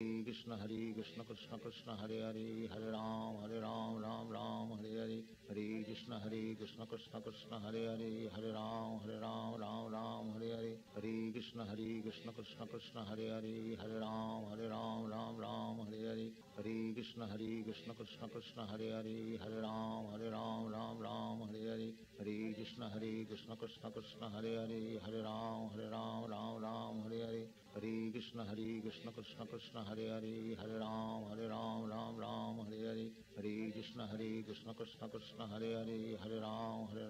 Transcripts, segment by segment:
Hare Krishna Krishna Krishna Hare Hare Hare Ram Ram Ram Hare Hare Hare Krishna Krishna Krishna Hare Hare Hare Ram Ram Hare Hare Hare Krishna Krishna Krishna Hare Hare Hare Ram Ram Hare Hare Hare Krishna Krishna Krishna Hare Hare Hare Ram Ram Hare Hare Hare Krishna Krishna Krishna Hare Hare Hare Ram Hare Hare Hare Krishna Krishna Krishna Hare Hare Hare Ram Hare Hare Hare Krishna Krishna Krishna Hare Hare Hare Ram Hare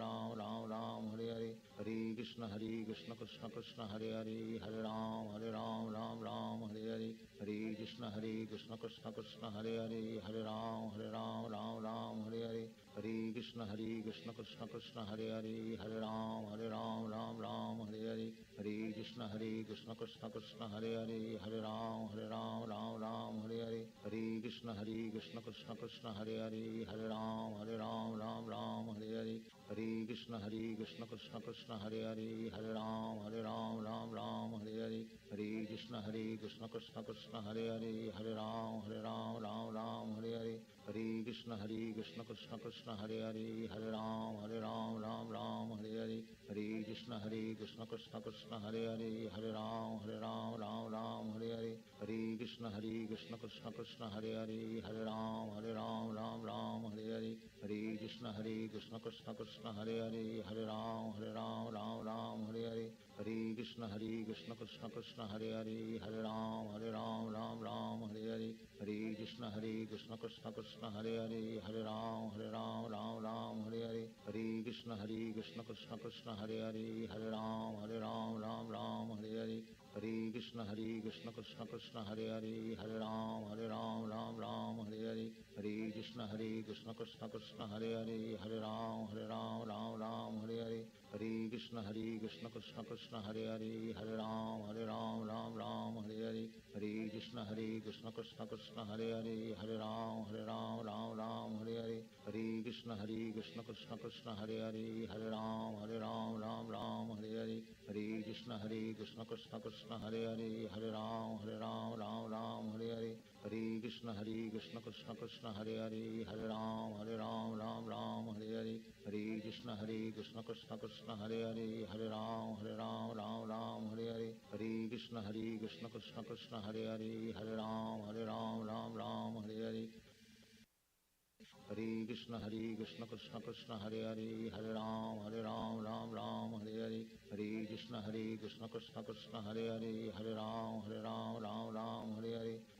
Hare Hare Krishna Krishna Krishna Hare Hare Hare Ram Hare Hare Hare Krishna Krishna Krishna Hare Hare Hare Ram Hare Hare Hare Krishna Krishna Krishna Hare Hare Hare Ram Hare Hare Hare Krishna Krishna Krishna Hare Hare Hare Ram Hare Hare Hare Krishna Krishna Krishna Hare Hare Hare Ram Hare Hare Hare Krishna Krishna Krishna Hare Hare Hare Ram Hare Hare Hare Krishna Krishna Krishna Hare Hare Hare Ram Hare Hare Hare Krishna Krishna Krishna Hare Hare Hare Ram Hare Hare Hare Krishna Krishna Krishna Hare Hare Hare Ram Hare Hare Hare Krishna Krishna Krishna Hare Hare Hare Ram Hare Hare Hare Krishna Krishna Krishna Hare Hare Hare Ram Hare Hare Hare Krishna Krishna Krishna Hare Hare Hare Ram Hare Hare Hare Krishna Krishna Krishna Hare Hare Hare Ram Hare Hare Hare Krishna Krishna Krishna Hare Hare Hare Ram Hare Hare Hare Krishna Krishna Krishna Hare Hare Hare Ram Hare Hare Hare Krishna Krishna Krishna Hare Hare Hare Ram Hare Hare Hare Krishna Krishna Krishna Hare Hare Hare Ram Hare Hare Hare Krishna Krishna Krishna Hare Hare Hare Ram Hare Hare Hare Krishna Krishna Krishna Hare Hare Hare Ram Hare Hare Hare Krishna Krishna Krishna Hare Hare Hare Ram Hare Hare Hare Krishna Krishna Krishna Hare Hare Hare Ram Hare Hare Hare Krishna Krishna Krishna Hare Hare Hare Ram Hare Hare Hare Krishna Krishna Krishna Hare Hare Hare Ram Hare Hare Hare Krishna Krishna Krishna Hare Hare Hare Ram Hare Hare Hare Krishna Krishna Krishna Hare Hare Hare Ram Hare Hare Hare Krishna Krishna Krishna Hare Hare Hare Ram Hare Hare Hare Krishna Krishna Krishna Hare Hare Hare Ram Hare Hare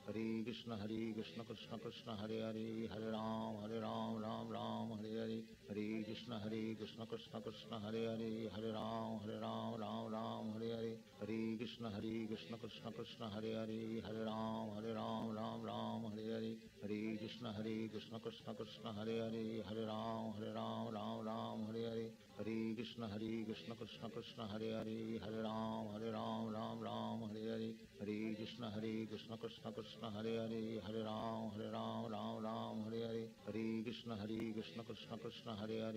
Hare Krishna Krishna Krishna Hare Hare Hare Ram Hare Hare Hare Krishna Krishna Krishna Hare Hare Hare Ram Hare Hare Hare Krishna Krishna Krishna Hare Hare Hare Ram Hare Hare Hare Krishna Krishna Krishna Hare Hare Hare Ram Hare Hare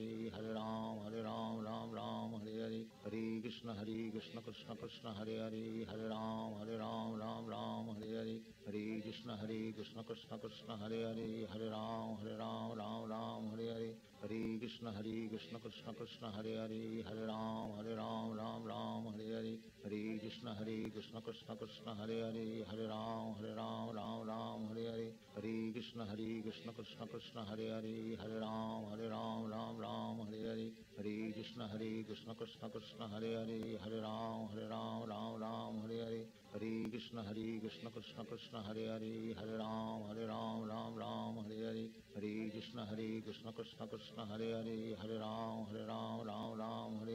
Hare Krishna Krishna Krishna Hare Hare Hare Ram Hare Hare Hare Krishna Krishna Krishna Hare Hare Hare Ram Hare Hare Hare Krishna Krishna Krishna Hare Hare Hare Ram Hare Hare Hare Krishna Krishna Krishna Hare Hare Hare Ram Hare Hare Hare Krishna Krishna Krishna Hare Hare Hare Ram Hare Hare Hare Krishna Krishna Krishna Hare Hare Hare Ram Hare Hare Hare Krishna Krishna Krishna Hare Hare Hare Ram Hare Hare Hare Krishna Krishna Krishna Hare Hare Hare Ram Hare Hare Hare Krishna Krishna Krishna Hare Hare Hare Ram Hare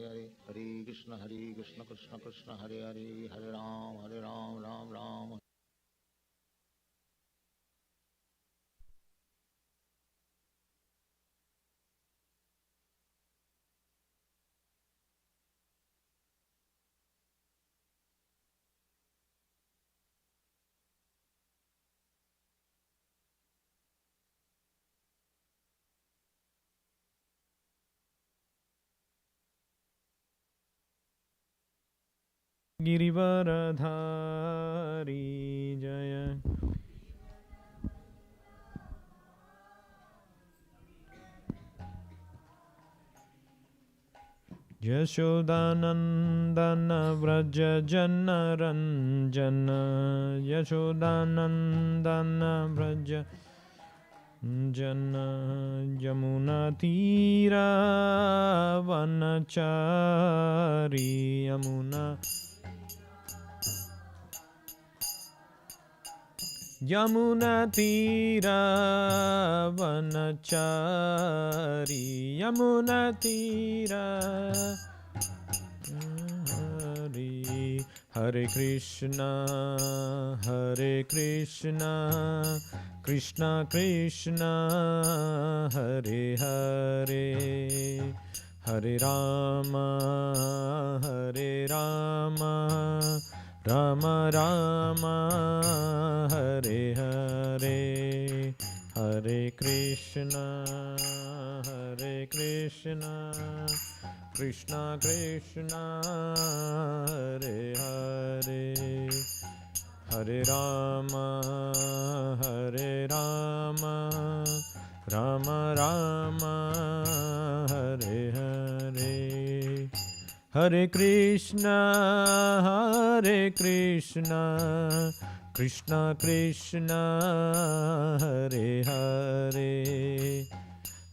Hare Hare Krishna Krishna Krishna Hare Hare Hare Ram Hare Girivardhari जय Yashodanandana Vraja Jana Ranjana Yashodanandana Vraja Jana Yamuna Tira Vanachari Yamuna Tira Vanachari Yamuna Tira Hari Hare Krishna Krishna Krishna Hare Hare Hare Rama Rama Rama Hare Hare Hare Krishna Krishna Krishna Hare Hare Hare Rama Rama Rama Hare Hare Hare Krishna Krishna Krishna Hare Hare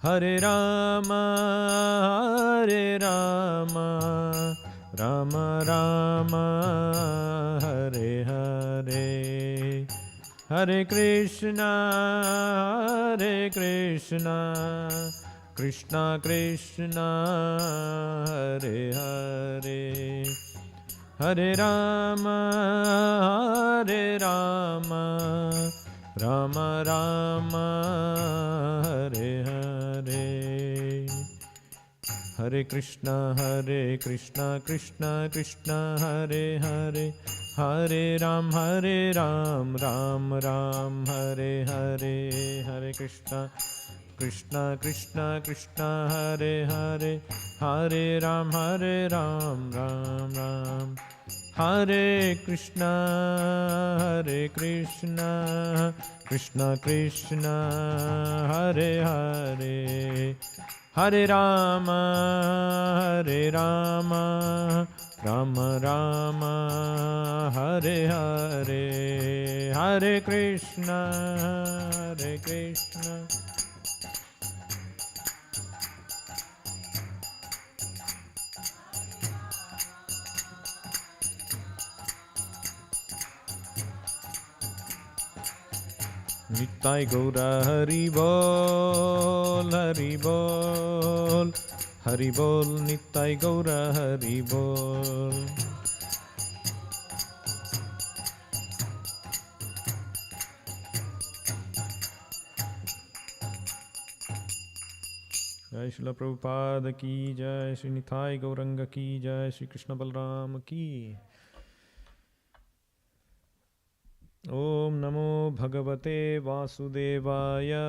Hare Rama Rama Rama Hare Hare Hare Krishna Krishna Krishna Hare Hare Hare Rama Rama Rama Hare Hare Hare Krishna Krishna Krishna Hare Hare Hare Ram Ram Hare Hare Hare Krishna Krishna Krishna Hare Hare Hare Ram Ram Ram Hare Krishna Krishna Krishna Hare Hare Hare Rama Rama Rama Hare Hare Hare Krishna Nittai Gaura Hari Bol Hari Bol Nittai Gaura Hari Bol Jai Srila Prabhupada ki Jai Sri Nittai Gauranga ki Jai Sri Krishna Balram ki Om Namo Bhagavate Vasudevaya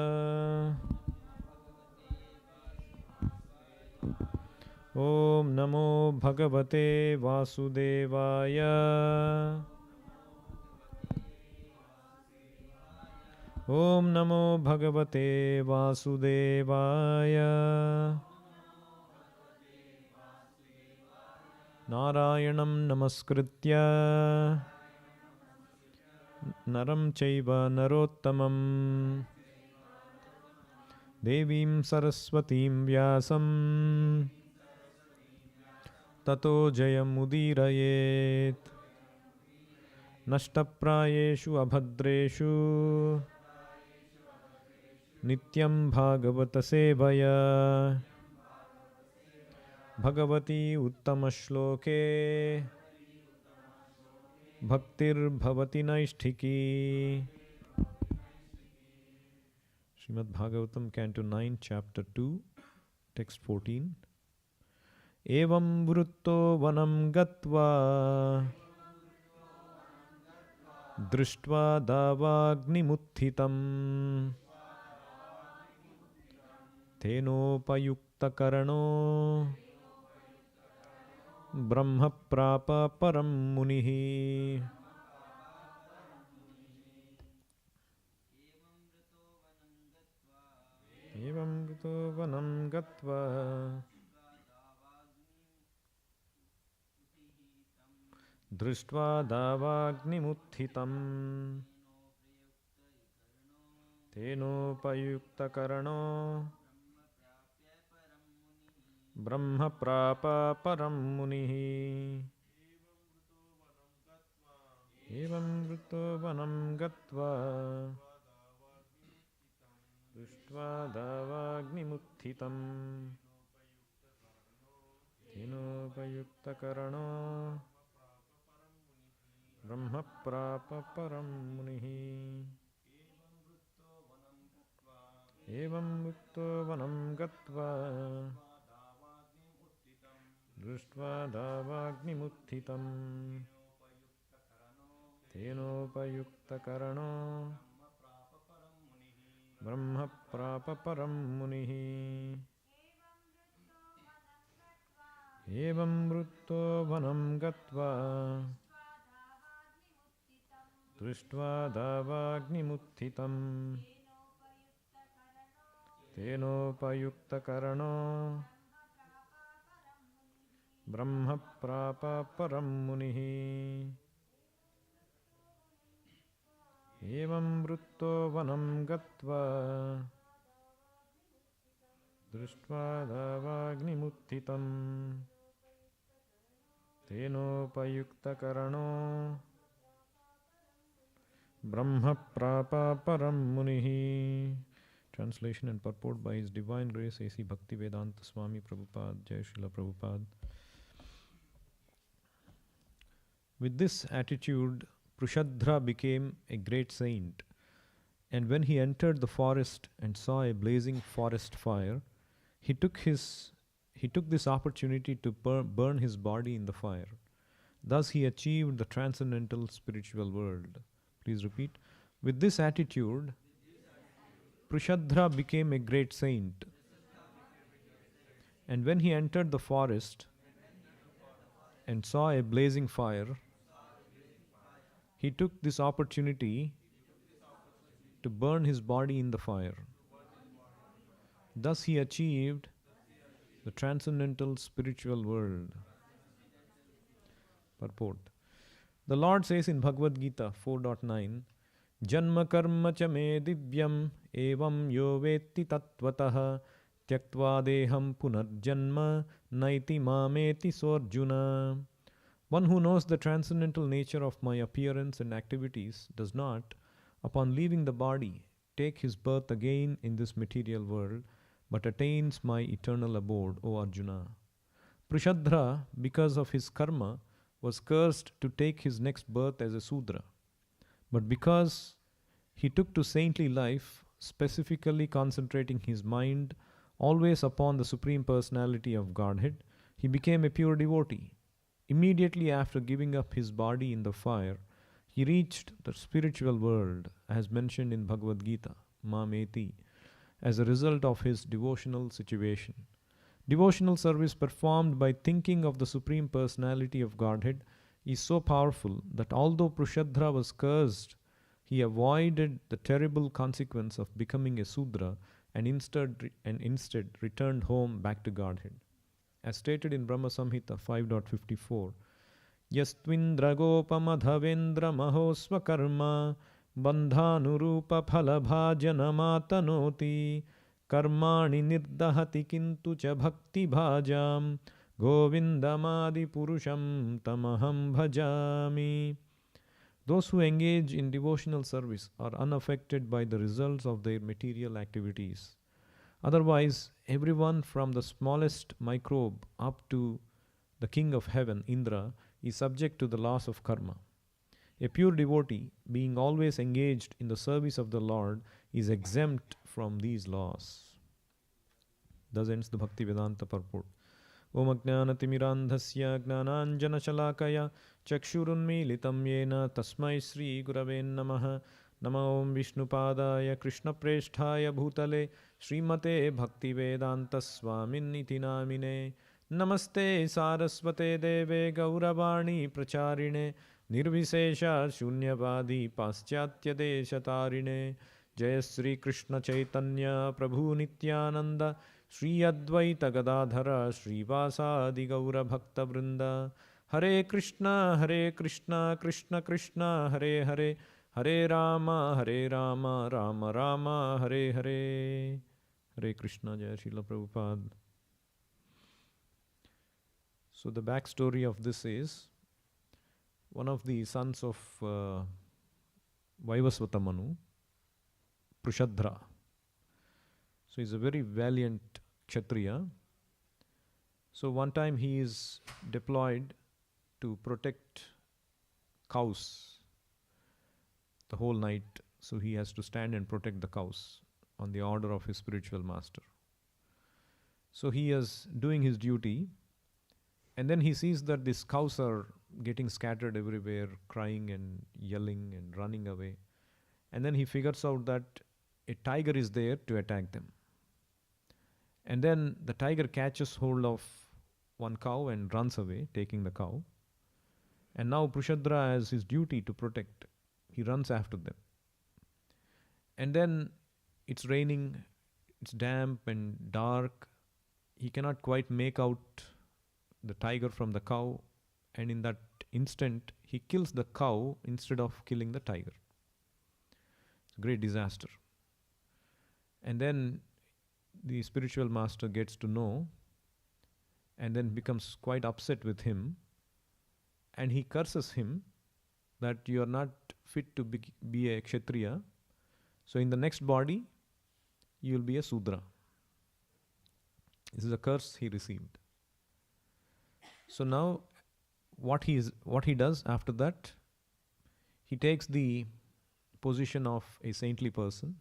Om Namo Bhagavate Vasudevaya Om Namo Bhagavate Vasudevaya Narayanam Namaskritya Naram Chaiva Narottamam Devim Saraswatim Vyasam Tato Jayam Udirayet Nashtaprayeshu Abhadreshu Nityam Bhagavata Sevaya Bhagavati Uttama Shloke Bhaktir Bhavati Naisthiki Srimad Bhagavatam Canto 9 Chapter 2 Text 14 Evam Vrutto Vanam Gatva Drishtva Davagni Muthitam Tenopayukta Karano Brahma Prapa Param Munihi Evam Vrutto Vanam Gatva दृष्ट्वा दावाग्निमुत्थितम् तेनोपयुक्तकर्णो ब्रह्म प्राप परं मुनिः एवं वृतो वनं गत्वा दृष्ट्वा दावाग्निमुत्थितम् तेनोपयुक्तकर्णो ब्रह्म प्राप परं मुनिः एवं वृतो वनं गत्वा दृष्ट्वा दावाग्निमुत्थितम् तेनोपयुक्तकर्णो ब्रह्म प्राप परं मुनिः एवं वृत्तो वनं गत्वा दृष्ट्वा दावाग्निमुत्थितम् तेनोपयुक्तकर्णो ब्रह्म प्राप परं मुनिः एवं वृत्तो वनं गत्वा दृष्ट्वा दावाग्निमुत्थितम् तेनोपयुक्तकर्णो ब्रह्म प्राप परं मुनिः. Translation and purport by His Divine Grace A.C. Bhaktivedanta Swami Prabhupada. Jai Srila Prabhupada. With this attitude, Prashadra became a great saint, and when he entered the forest and saw a blazing forest fire, he took this opportunity to burn his body in the fire. Thus he achieved the transcendental spiritual world. Please repeat. With this attitude, Prashadra became a great saint, and when he entered the forest and saw a blazing fire, he took this opportunity to burn his body in the fire. Thus he achieved the transcendental spiritual world. Purport. The Lord says in Bhagavad Gita 4.9, Janma karma cha me divyam evam yo vetti tattvataha tyaktva deham punarjanma naiti mameti sorjuna. One who knows the transcendental nature of my appearance and activities does not, upon leaving the body, take his birth again in this material world, but attains my eternal abode, O Arjuna. Prashadra, because of his karma, was cursed to take his next birth as a Sudra. But because he took to saintly life, specifically concentrating his mind always upon the Supreme Personality of Godhead, he became a pure devotee. Immediately after giving up his body in the fire, he reached the spiritual world, as mentioned in Bhagavad Gita, Mameti, as a result of his devotional situation. Devotional service performed by thinking of the Supreme Personality of Godhead is so powerful that although Prashadra was cursed, he avoided the terrible consequence of becoming a Sudra and instead returned home back to Godhead. As stated in Brahma Samhita 5.54, Yastvindra mahosva karma bandhanurupa phalabhajanamatanoti karmani nirdahati kintu cha bhakti bhajam govindamadi purusham tamaham bhajami. Those who engage in devotional service are unaffected by the results of their material activities. Otherwise, everyone from the smallest microbe up to the king of heaven, Indra, is subject to the laws of karma. A pure devotee, being always engaged in the service of the Lord, is exempt from these laws. Thus ends the Bhaktivedanta purport. Om Ajnanatimmirandhasya Gnananjanashalakaya Chakshurunmilitam Yena Tasmai Sri Gurave Namaha. Namo Om Vishnupadaya Krishna Presthaya Bhutale Srimate Bhaktivedanta Swaminiti Namine. Namaste Saraswate Deve Gauravani Pracharine Nirvisesha Shunyavadi Paschatya Deshatarine. Jaya Sri Krishna Chaitanya Prabhu Nityananda Shri Advaita Gadadhara Sri Vasadi Gaura Bhakta Vrinda. Hare Krishna, Krishna Krishna, Hare Hare, Hare Rama, Rama Rama, Hare Hare. Hare Krishna, Jai Srila Prabhupada. So the backstory of this is one of the sons of Vaivasvata Manu, Prishadra. So he's a very valiant Kshatriya. So one time he is deployed to protect cows the whole night. So he has to stand and protect the cows on the order of his spiritual master. So he is doing his duty, and then he sees that these cows are getting scattered everywhere, crying and yelling and running away. And then he figures out that a tiger is there to attack them. And then the tiger catches hold of one cow and runs away, taking the cow. And now Prishadra has his duty to protect. He runs after them. And then it's raining, it's damp and dark. He cannot quite make out the tiger from the cow. And in that instant, he kills the cow instead of killing the tiger. It's a great disaster. And then the spiritual master gets to know and then becomes quite upset with him, and he curses him that you are not fit to be a Kshatriya, so in the next body you will be a Sudra. This is a curse he received. So now what he does after that, he takes the position of a saintly person.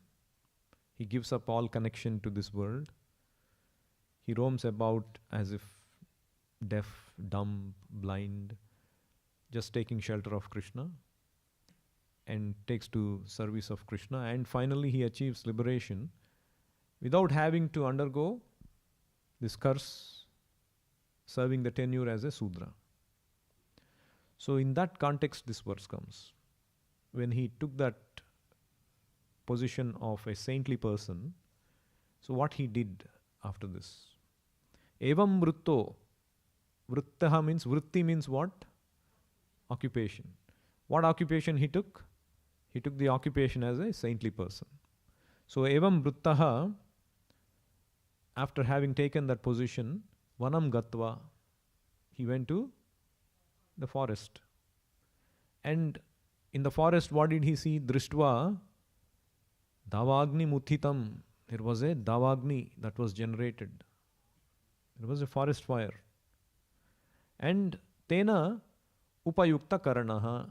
He gives up all connection to this world. He roams about as if deaf, dumb, blind, just taking shelter of Krishna, and takes to service of Krishna. And finally he achieves liberation without having to undergo this curse, serving the tenure as a Sudra. So in that context this verse comes. When he took that position of a saintly person, so what he did after this? Evam vrutto. Vrittaha means, vritti means what? Occupation. What occupation he took? He took the occupation as a saintly person. So evam vrittaha, after having taken that position, vanam gatva, he went to the forest. And in the forest, what did he see? Drishtva davagni muthitam. There was a davagni that was generated. There was a forest fire. And tena upayukta karanaha.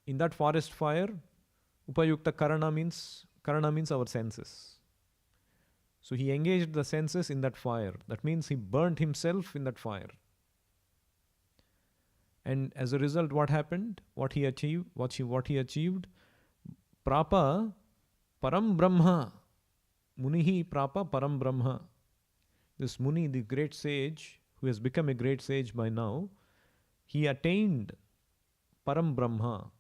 In that forest fire, upayukta karana means our senses. So he engaged the senses in that fire. That means he burnt himself in that fire. And as a result, what happened? What he achieved? Prapa param brahma. Munihi prapa param brahma. This Muni, the great sage, who has become a great sage by now, he attained param brahma,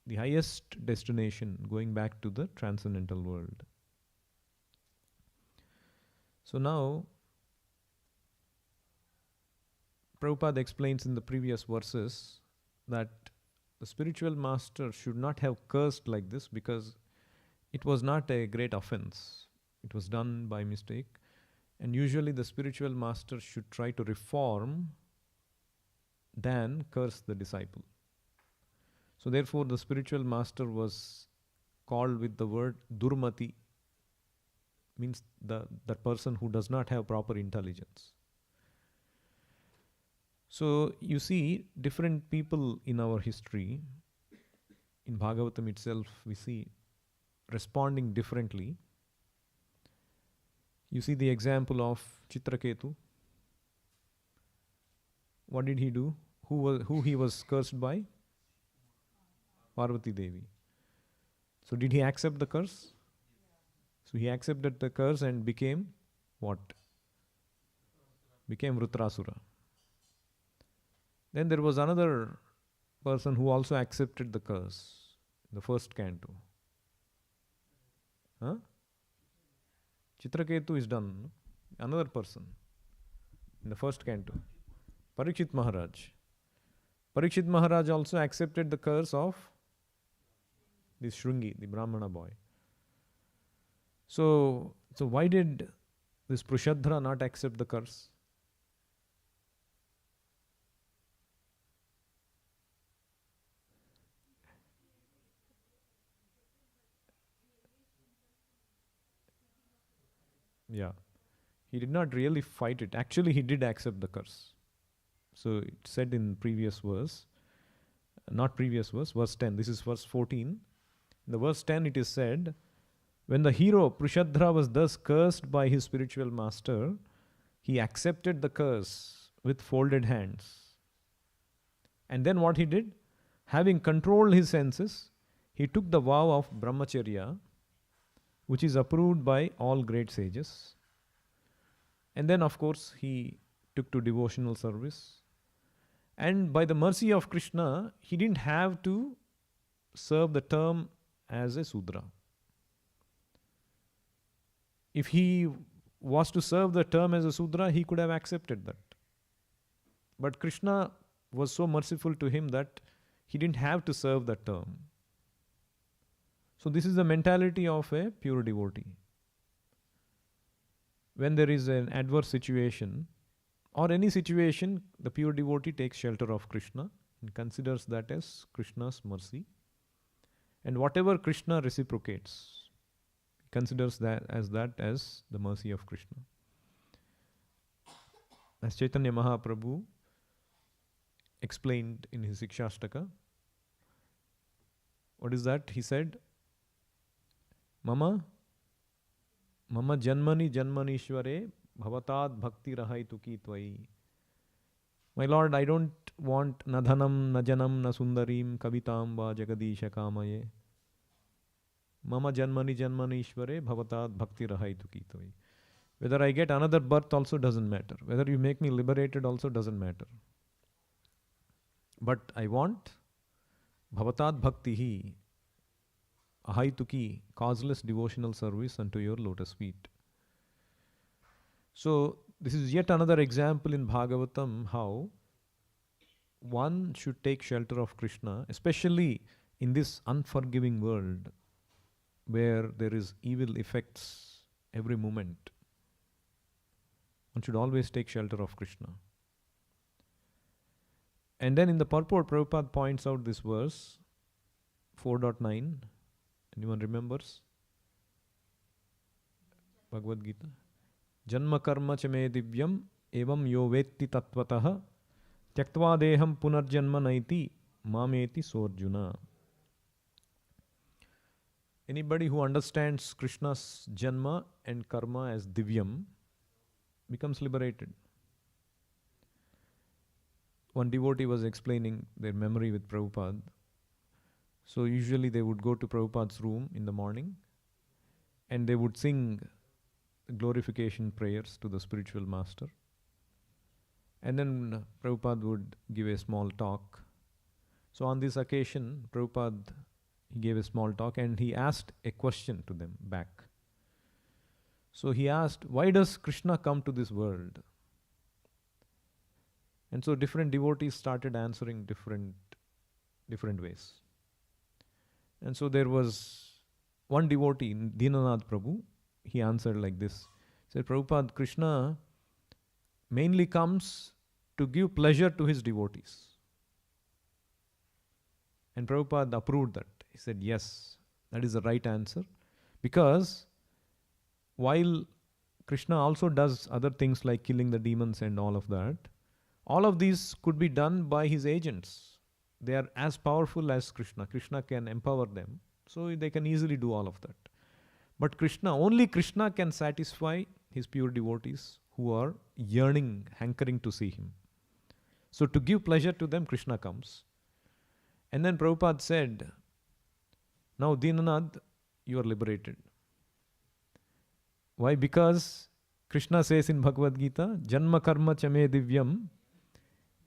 the highest destination, going back to the transcendental world. So now, Prabhupada explains in the previous verses that the spiritual master should not have cursed like this because it was not a great offense. It was done by mistake. And usually the spiritual master should try to reform than curse the disciple. So therefore the spiritual master was called with the word durmati, means that person who does not have proper intelligence. So you see different people in our history, in Bhagavatam itself we see responding differently. You see the example of Chitraketu. What did he do? Who he was cursed by? Parvati Devi. So did he accept the curse? So he accepted the curse and became what? Became Rutrasura. Then there was another person who also accepted the curse in the first canto. Chitraketu is done. Another person in the first canto. Parikshit Maharaj. Parikshit Maharaj also accepted the curse of this Shrungi, the Brahmana boy. So why did this Prushadra not accept the curse? Yeah. He did not really fight it. Actually, he did accept the curse. So it said in previous verse, not previous verse, verse 10. This is verse 14. In the verse 10 it is said, when the hero Prushadra was thus cursed by his spiritual master, he accepted the curse with folded hands. And then what he did? Having controlled his senses, he took the vow of brahmacharya, which is approved by all great sages. And then, of course, he took to devotional service. And by the mercy of Krishna, he didn't have to serve the term as a Sudra. If he was to serve the term as a Sudra, he could have accepted that. But Krishna was so merciful to him that he didn't have to serve that term. So this is the mentality of a pure devotee. When there is an adverse situation or any situation, the pure devotee takes shelter of Krishna and considers that as Krishna's mercy. And whatever Krishna reciprocates, considers that as the mercy of Krishna. As Chaitanya Mahaprabhu explained in his Sikshashtaka, what is that? He said, Mama janmani janmanishware bhavatad bhakti rahaituki tvai. My Lord, I don't want na dhanam, na janam, na sundarim, kavitam va jagadisha kamaye. Mama janmani janmanishware bhavatad bhakti rahaituki tvai. Whether I get another birth also doesn't matter. Whether you make me liberated also doesn't matter. But I want bhavatad bhaktihi, ahaituki, causeless devotional service unto your lotus feet. So this is yet another example in Bhagavatam how one should take shelter of Krishna, especially in this unforgiving world where there is evil effects every moment. One should always take shelter of Krishna. And then in the purport, Prabhupada points out this verse, 4.9. Anyone remembers? Bhagavad Gita. Janma karma cha me divyam evam yo vetti tatvatah tyaktva deham punarjanma naiti mameti sorjuna. Anybody who understands Krishna's janma and karma as divyam becomes liberated. One devotee was explaining their memory with Prabhupada. So usually they would go to Prabhupada's room in the morning and they would sing glorification prayers to the spiritual master. And then Prabhupada would give a small talk. So on this occasion, Prabhupada, he gave a small talk and he asked a question to them back. So he asked, why does Krishna come to this world? And so different devotees started answering different ways. And so there was one devotee, Dinanath Prabhu, he answered like this. He said, Prabhupada, Krishna mainly comes to give pleasure to his devotees. And Prabhupada approved that. He said, yes, that is the right answer. Because while Krishna also does other things like killing the demons and all of that, all of these could be done by his agents. They are as powerful as Krishna. Krishna can empower them. So they can easily do all of that. But only Krishna can satisfy his pure devotees who are yearning, hankering to see him. So to give pleasure to them, Krishna comes. And then Prabhupada said, now Dinanath, you are liberated. Why? Because Krishna says in Bhagavad Gita, Janma karma chame divyam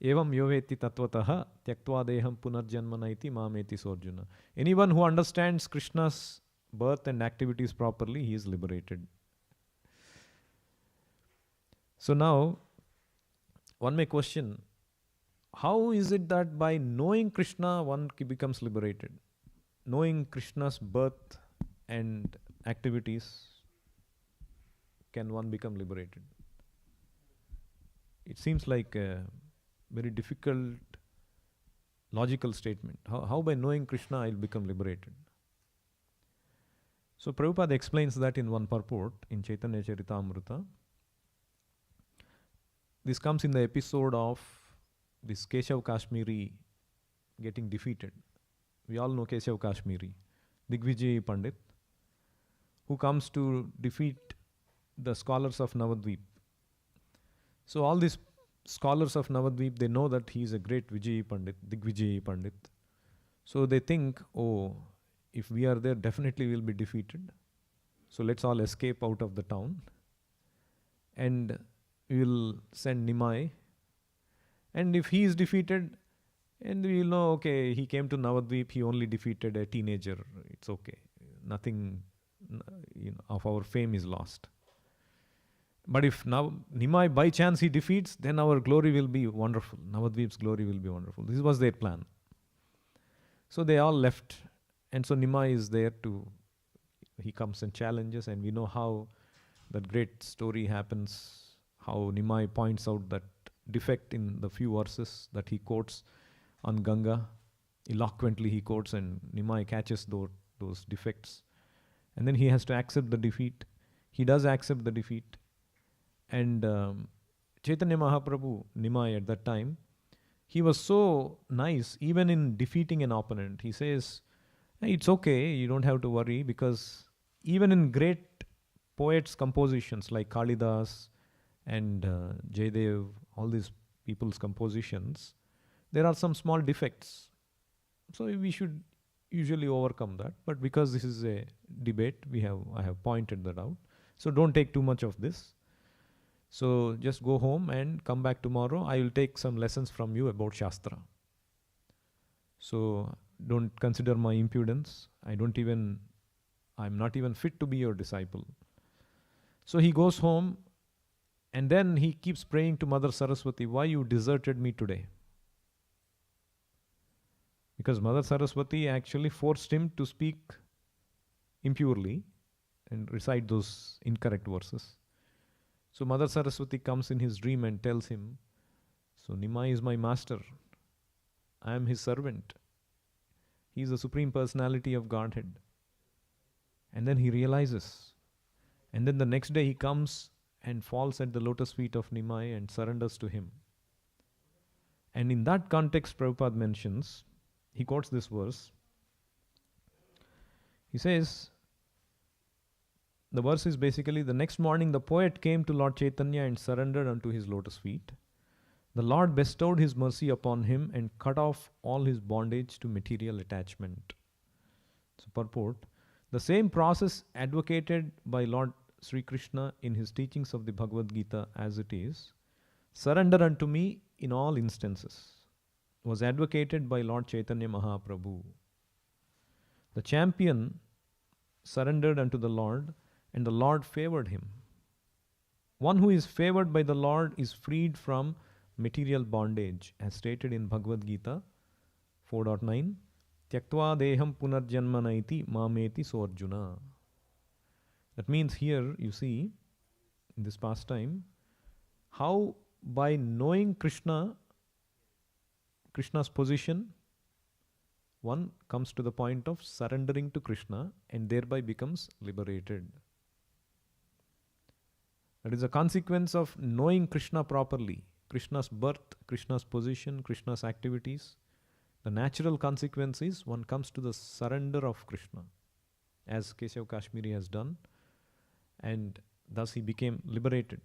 evam yoveti tattvataha tyaktva deham punarjanma naiti mameti sorjuna. Anyone who understands Krishna's birth and activities properly, he is liberated. So now, one may question, how is it that by knowing Krishna one becomes liberated? Knowing Krishna's birth and activities, can one become liberated? It seems like a very difficult logical statement. How by knowing Krishna I'll become liberated? So Prabhupada explains that in one purport in Chaitanya Charitamrita. This comes in the episode of this Keshav Kashmiri getting defeated. We all know Keshav Kashmiri, Digvijay Pandit, who comes to defeat the scholars of Navadvip. So all these scholars of Navadvip, they know that he is a great Vijay Pandit, Digvijay Pandit. So they think, oh, if we are there, definitely we'll be defeated. So let's all escape out of the town. And we will send Nimai. And if he is defeated, and we will know, okay, he came to Navadvip, he only defeated a teenager. It's okay. Nothing of our fame is lost. But if now Nimai by chance he defeats, then our glory will be wonderful. Navadvip's glory will be wonderful. This was their plan. So they all left. And so Nimai is there he comes and challenges, and we know how that great story happens, how Nimai points out that defect in the few verses that he quotes on Ganga. Eloquently he quotes, and Nimai catches those defects. And then he has to accept the defeat. He does accept the defeat. And Chaitanya Mahaprabhu, Nimai at that time, he was so nice, even in defeating an opponent. He says, hey, it's okay, you don't have to worry, because even in great poets' compositions like Kalidas and Jaydev, all these people's compositions, there are some small defects. So we should usually overcome that. But because this is a debate, I have pointed that out. So don't take too much of this. So just go home and come back tomorrow. I will take some lessons from you about Shastra. So don't consider my impudence. I'm not even fit to be your disciple. So he goes home, and then he keeps praying to Mother Saraswati, why you deserted me today? Because Mother Saraswati actually forced him to speak impurely and recite those incorrect verses. So Mother Saraswati comes in his dream and tells him, so Nimai is my master. I am his servant. He is the Supreme Personality of Godhead. And then he realizes. And then the next day he comes and falls at the lotus feet of Nimai and surrenders to him. And in that context, Prabhupada mentions, he quotes this verse. He says, the verse is basically, the next morning the poet came to Lord Chaitanya and surrendered unto his lotus feet. The Lord bestowed his mercy upon him and cut off all his bondage to material attachment. So purport, the same process advocated by Lord Sri Krishna in his teachings of the Bhagavad Gita as it is, surrender unto me in all instances, was advocated by Lord Chaitanya Mahaprabhu. The champion surrendered unto the Lord, and the Lord favored him. One who is favored by the Lord is freed from material bondage, as stated in Bhagavad Gita 4.9, Tyaktva deham punarjanmanaiti mameti sorjuna. That means here, you see, in this pastime, how by knowing Krishna's position, one comes to the point of surrendering to Krishna and thereby becomes liberated. That is a consequence of knowing Krishna properly. Krishna's birth, Krishna's position, Krishna's activities. The natural consequence is one comes to the surrender of Krishna, as Keshav Kashmiri has done, and thus he became liberated.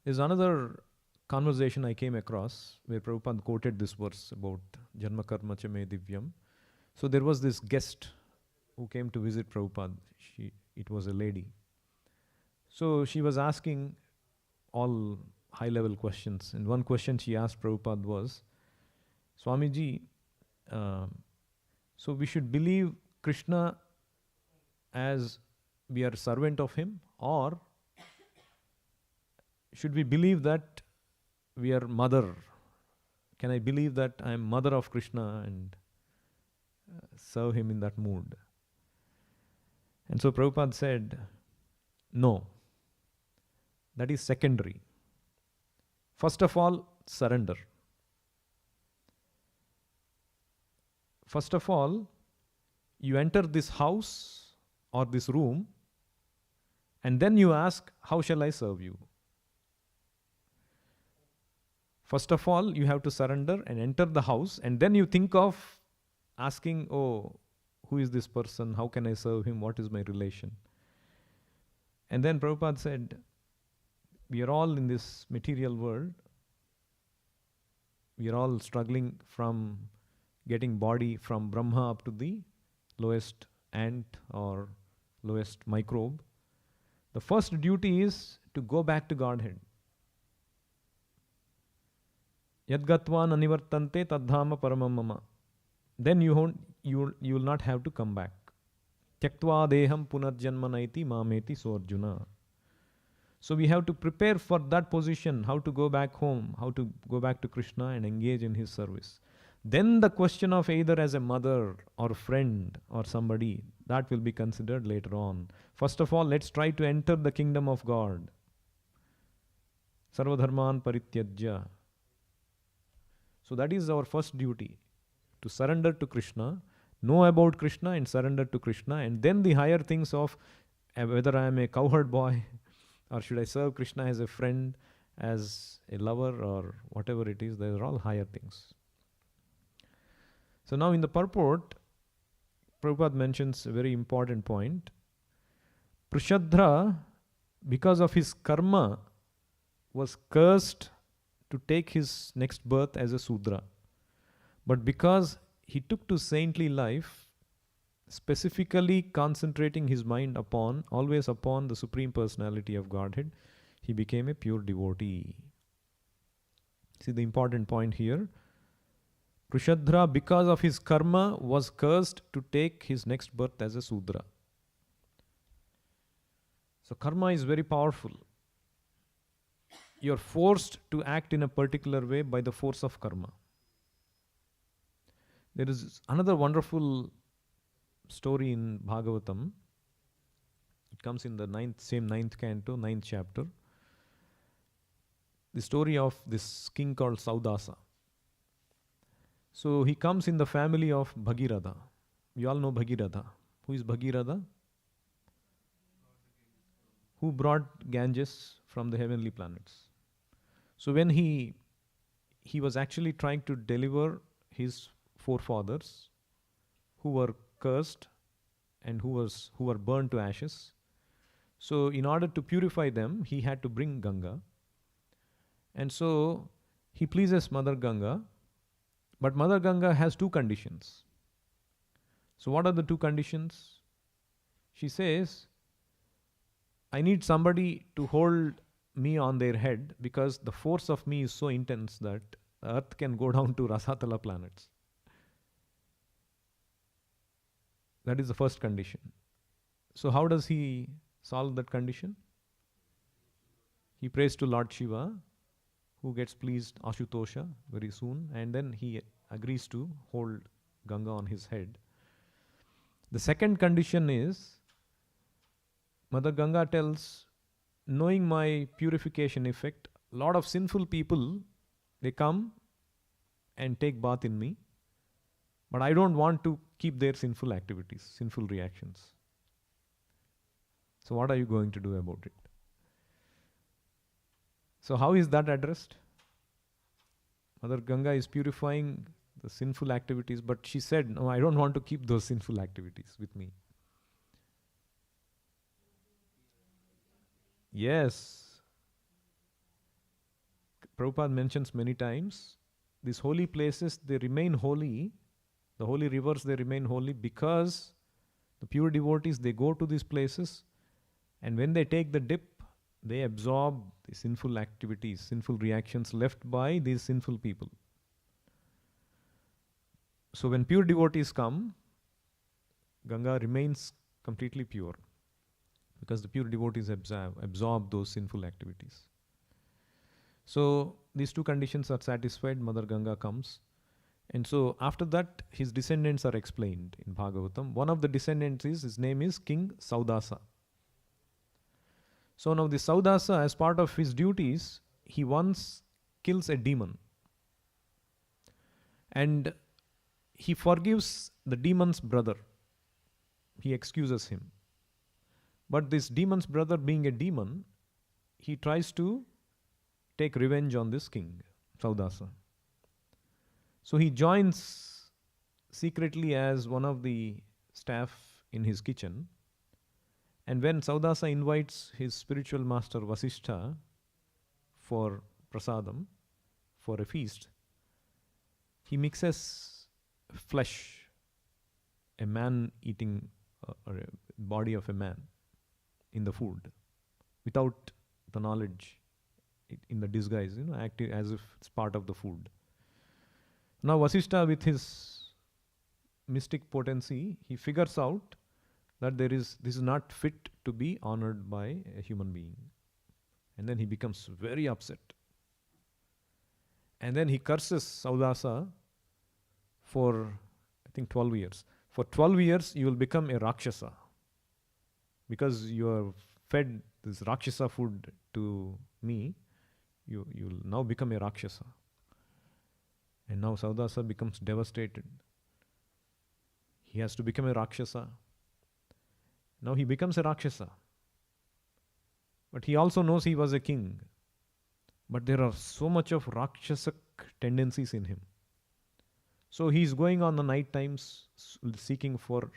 There's another conversation I came across where Prabhupada quoted this verse about Janma Karma Cha Me Divyam. So there was this guest who came to visit Prabhupada. It was a lady. So she was asking all high-level questions. And one question she asked Prabhupada was, Swamiji, so we should believe Krishna as we are servant of him, or should we believe that we are mother. Can I believe that I am mother of Krishna and serve him in that mood? And so Prabhupada said, no, that is secondary. First of all, surrender. First of all, you enter this house or this room, and then you ask, how shall I serve you? First of all, you have to surrender and enter the house, and then you think of asking, oh, who is this person? How can I serve him? What is my relation? And then Prabhupada said, we are all in this material world. We are all struggling from getting body from Brahma up to the lowest ant or lowest microbe. The first duty is to go back to Godhead. Yadgatvan anivartante tadhama paramam mama. Then you will not have to come back. Tyaktva deham punarjanmanaiti mameti sorjuna. So we have to prepare for that position, how to go back home, how to go back to Krishna and engage in his service. Then the question of either as a mother or friend or somebody, that will be considered later on. First of all, let's try to enter the kingdom of God. Sarvadharman parityajya. So that is our first duty, to surrender to Krishna, know about Krishna and surrender to Krishna, and then the higher things of whether I am a cowherd boy or should I serve Krishna as a friend, as a lover, or whatever it is, they are all higher things. So now in the purport, Prabhupada mentions a very important point. Prishadra, because of his karma, was cursed to take his next birth as a Sudra. But because he took to saintly life, specifically concentrating his mind always upon the Supreme Personality of Godhead, he became a pure devotee. See the important point here. Prishadra, because of his karma, was cursed to take his next birth as a Sudra. So karma is very powerful. You are forced to act in a particular way by the force of karma. There is another wonderful story in Bhagavatam. It comes in the ninth canto, 9th chapter. The story of this king called Saudasa. So he comes in the family of Bhagiratha. We all know Bhagiratha. Who is Bhagiratha? Who brought Ganges from the heavenly planets. So when he was actually trying to deliver his forefathers who were cursed and who were burned to ashes. So in order to purify them, he had to bring Ganga. And so he pleases Mother Ganga, but Mother Ganga has two conditions. So what are the two conditions? She says, I need somebody to hold me on their head because the force of me is so intense that the earth can go down to Rasatala planets. That is the first condition. So how does he solve that condition? He prays to Lord Shiva, who gets pleased Ashutosha very soon, and then he agrees to hold Ganga on his head. The second condition is, Mother Ganga tells, knowing my purification effect, a lot of sinful people, they come and take bath in me, but I don't want to keep their sinful activities, sinful reactions. So what are you going to do about it? So how is that addressed? Mother Ganga is purifying the sinful activities, but she said, no, I don't want to keep those sinful activities with me. Yes. Prabhupada mentions many times, these holy places, they remain holy. The holy rivers, they remain holy because the pure devotees, they go to these places, and when they take the dip, they absorb the sinful activities, sinful reactions left by these sinful people. So when pure devotees come, Ganga remains completely pure because the pure devotees absorb those sinful activities. So these two conditions are satisfied, Mother Ganga comes. And so after that, his descendants are explained in Bhagavatam. One of the descendants his name is King Saudasa. So now the Saudasa, as part of his duties, he once kills a demon. And he forgives the demon's brother. He excuses him. But this demon's brother, being a demon, he tries to take revenge on this king, Saudasa. So he joins secretly as one of the staff in his kitchen. And when Saudasa invites his spiritual master Vasishtha for prasadam, for a feast, he mixes flesh, a man eating or a body of a man in the food without the knowledge, in the disguise, acting as if it's part of the food. Now Vasishtha, with his mystic potency, he figures out that this is not fit to be honored by a human being. And then he becomes very upset. And then he curses Saudasa for, I think, 12 years. For 12 years, you will become a Rakshasa. Because you have fed this Rakshasa food to me, you will now become a Rakshasa. And now Saudasa becomes devastated. He has to become a Rakshasa. Now he becomes a Rakshasa. But he also knows he was a king. But there are so much of Rakshasic tendencies in him. So he is going on the night times seeking for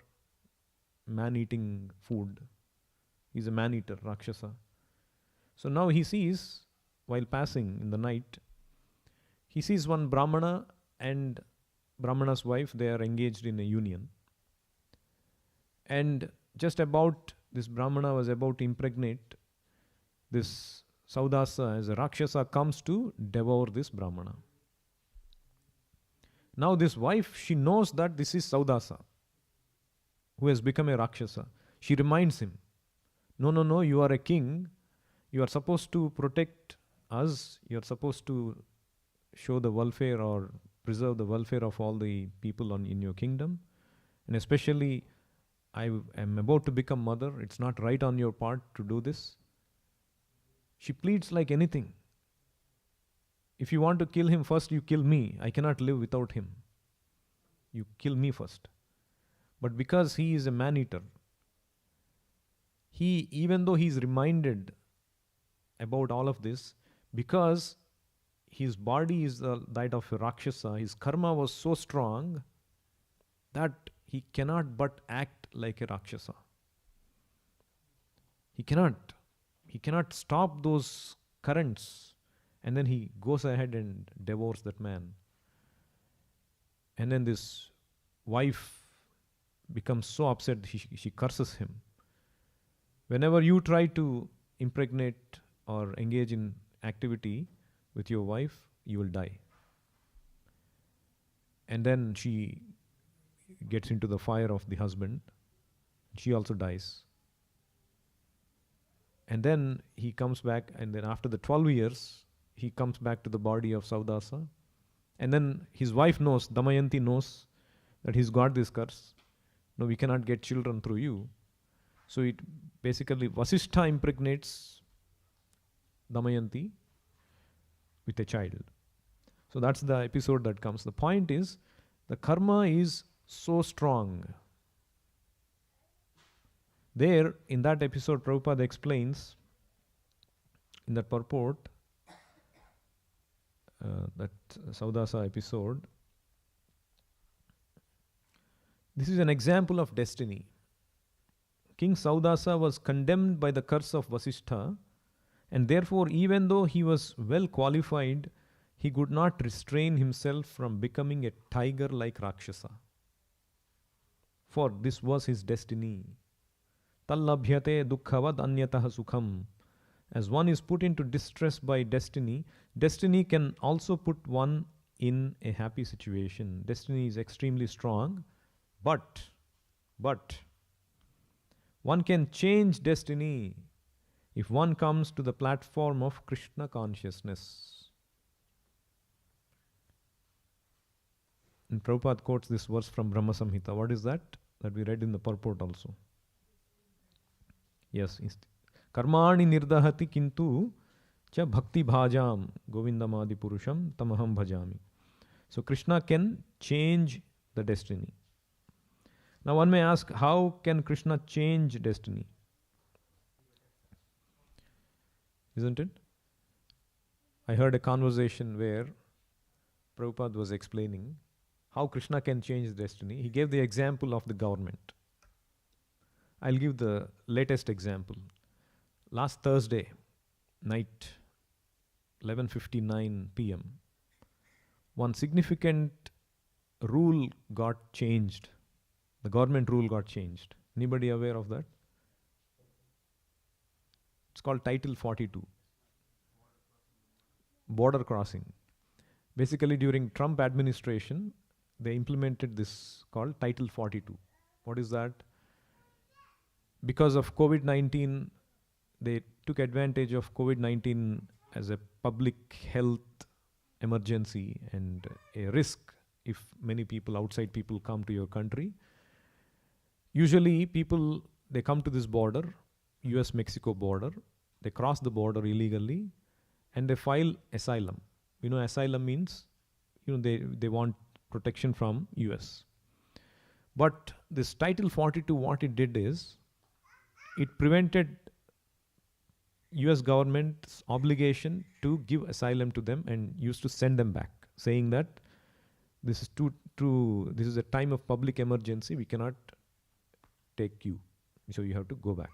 man-eating food. He's a man-eater, Rakshasa. So now he sees, while passing in the night, he sees one Brahmana and Brahmana's wife. They are engaged in a union. And just about, this Brahmana was about to impregnate this Saudasa as a Rakshasa, comes to devour this Brahmana. Now this wife, she knows that this is Saudasa, who has become a Rakshasa. She reminds him, no, you are a king. You are supposed to protect us. You are supposed to show the welfare or preserve the welfare of all the people in your kingdom. And especially, I am about to become mother. It's not right on your part to do this. She pleads like anything. If you want to kill him first, you kill me. I cannot live without him. You kill me first. But because he is a man-eater, even though he is reminded about all of this, because his body is that of a Rakshasa, his karma was so strong that he cannot but act like a Rakshasa. He cannot stop those currents. And then he goes ahead and devours that man. And then this wife becomes so upset, she curses him. Whenever you try to impregnate or engage in activity with your wife, you will die. And then she gets into the fire of the husband. She also dies. And then he comes back, and then after the 12 years, he comes back to the body of Saudasa. And then his wife knows, Damayanti knows, that he's got this curse. No, we cannot get children through you. So it basically, Vasishtha impregnates Damayanti with a child. So that's the episode that comes. The point is, the karma is so strong. There, in that episode, Prabhupada explains, in that purport, that Saudasa episode, this is an example of destiny. King Saudasa was condemned by the curse of Vasishtha, and therefore, even though he was well qualified, he could not restrain himself from becoming a tiger like Rakshasa. For this was his destiny. Tallabhyate dukkavad anyatah sukham. As one is put into distress by destiny, destiny can also put one in a happy situation. Destiny is extremely strong, but one can change destiny if one comes to the platform of Krishna consciousness. And Prabhupada quotes this verse from Brahma Samhita. What is that? That we read in the purport also. Yes. Karmani nirdahati kintu cha bhakti bhajam govindamadi purusham tamaham bhajami. So Krishna can change the destiny. Now one may ask, how can Krishna change destiny? Isn't it? I heard a conversation where Prabhupada was explaining how Krishna can change destiny. He gave the example of the government. I'll give the latest example. Last Thursday night, 11:59 p.m., one significant rule got changed. The government rule got changed. Anybody aware of that? It's called Title 42. Border crossing. Basically, during Trump administration, they implemented this called Title 42. What is that? Because of COVID-19, they took advantage of COVID-19 as a public health emergency and a risk if many people, outside people, come to your country. Usually people, they come to this border, US-Mexico border, they cross the border illegally and they file asylum. You know, asylum means, they want protection from US. But this Title 42, what it did is, it prevented US government's obligation to give asylum to them and used to send them back, saying that this is this is a time of public emergency, we cannot take you, so you have to go back.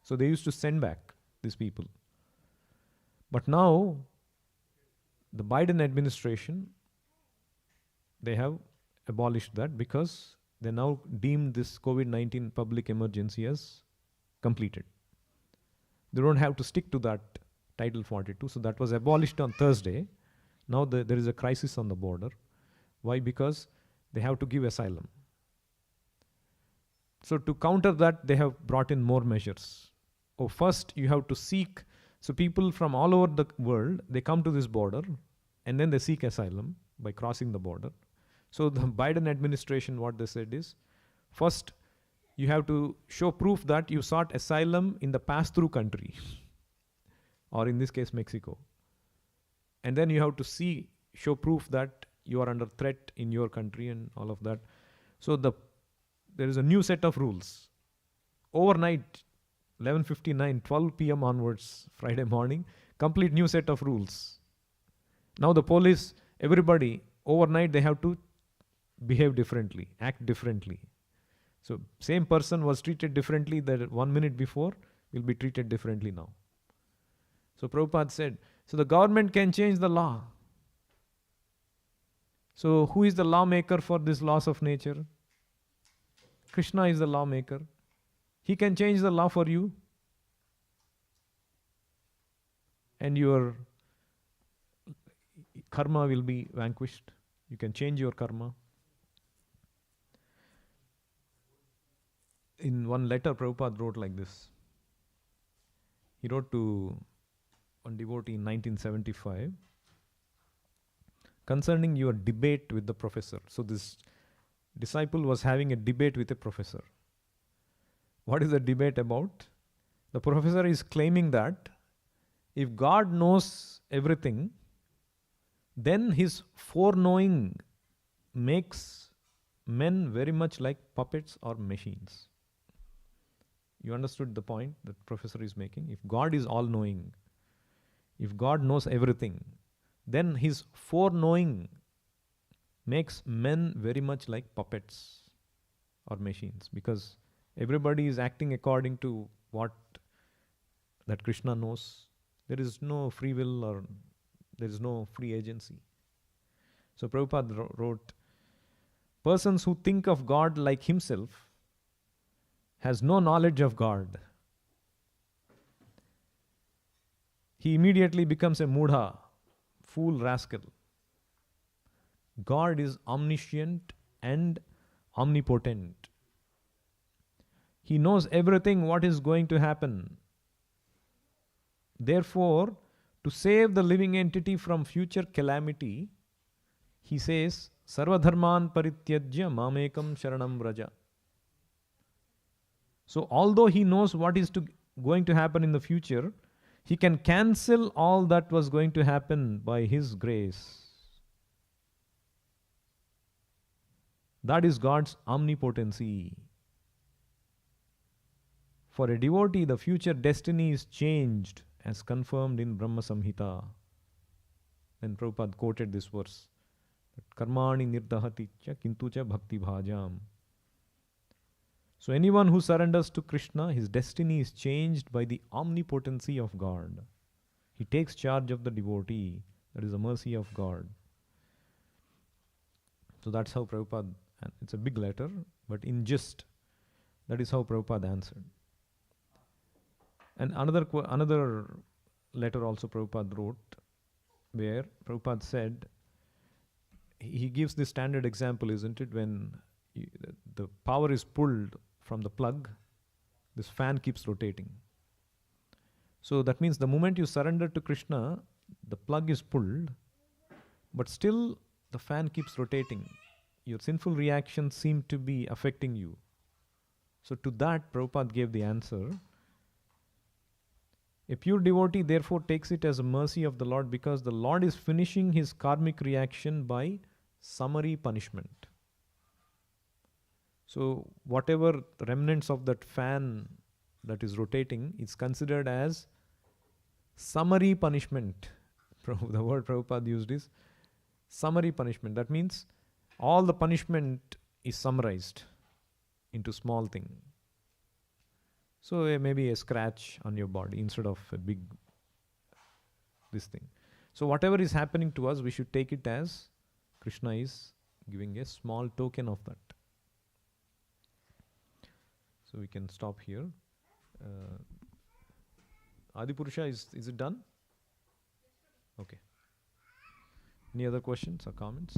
So they used to send back these people. But now, the Biden administration, they have abolished that because they now deemed this COVID-19 public emergency as completed. They don't have to stick to that Title 42. So that was abolished on Thursday. Now there is a crisis on the border. Why? Because they have to give asylum. So to counter that, they have brought in more measures. First, you have to seek. So people from all over the world, they come to this border and then they seek asylum by crossing the border. So the Biden administration, what they said is, first, you have to show proof that you sought asylum in the pass-through country, or in this case, Mexico. And then you have to show proof that you are under threat in your country and all of that. So there is a new set of rules. Overnight, 11:59, 12 p.m. onwards, Friday morning, complete new set of rules. Now the police, everybody, overnight they have to behave differently, act differently. So same person was treated differently that 1 minute before will be treated differently now. So Prabhupada said, so the government can change the law. So who is the lawmaker for this laws of nature? Krishna is the lawmaker. He can change the law for you. And your karma will be vanquished. You can change your karma. In one letter, Prabhupada wrote like this. He wrote to one devotee in 1975 concerning your debate with the professor. So this disciple was having a debate with a professor. What is the debate about? The professor is claiming that if God knows everything, then his foreknowing makes men very much like puppets or machines. You understood the point that professor is making? If God is all-knowing, if God knows everything, then his foreknowing makes men very much like puppets or machines, because everybody is acting according to what that Krishna knows. There is no free will or there is no free agency. So Prabhupada wrote, persons who think of God like himself has no knowledge of God. He immediately becomes a mudha, fool, rascal. God is omniscient and omnipotent. He knows everything what is going to happen. Therefore, to save the living entity from future calamity, he says, Sarvadharman parityajya mamekam sharanam vraja. So although he knows what is going to happen in the future, he can cancel all that was going to happen by his grace. That is God's omnipotency. For a devotee, the future destiny is changed as confirmed in Brahma Samhita. Then Prabhupada quoted this verse, Karmani nirdahati cha kintu cha bhakti bhajam. So anyone who surrenders to Krishna, his destiny is changed by the omnipotency of God. He takes charge of the devotee. That is the mercy of God. So that's how Prabhupada, and it's a big letter, but in gist, that is how Prabhupada answered. And another letter also Prabhupada wrote, where Prabhupada said, he gives the standard example, isn't it? When the power is pulled from the plug, this fan keeps rotating. So that means the moment you surrender to Krishna, the plug is pulled, but still the fan keeps rotating. Your sinful reactions seem to be affecting you. So to that, Prabhupada gave the answer. A pure devotee therefore takes it as a mercy of the Lord, because the Lord is finishing his karmic reaction by summary punishment. So whatever remnants of that fan that is rotating is considered as summary punishment. The word Prabhupada used is summary punishment. That means all the punishment is summarized into small thing. So maybe a scratch on your body instead of a big this thing. So whatever is happening to us, we should take it as Krishna is giving a small token of that. So we can stop here. Adipurusha, is it done? Okay. Any other questions or comments?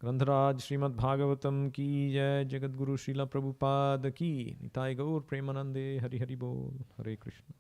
ग्रंथराज Shrimad Bhagavatam की जय, जगत गुरु श्रीला प्रभुपाद की, निताय गौर प्रेमानंदे, हरि हरि बोल, हरे कृष्ण.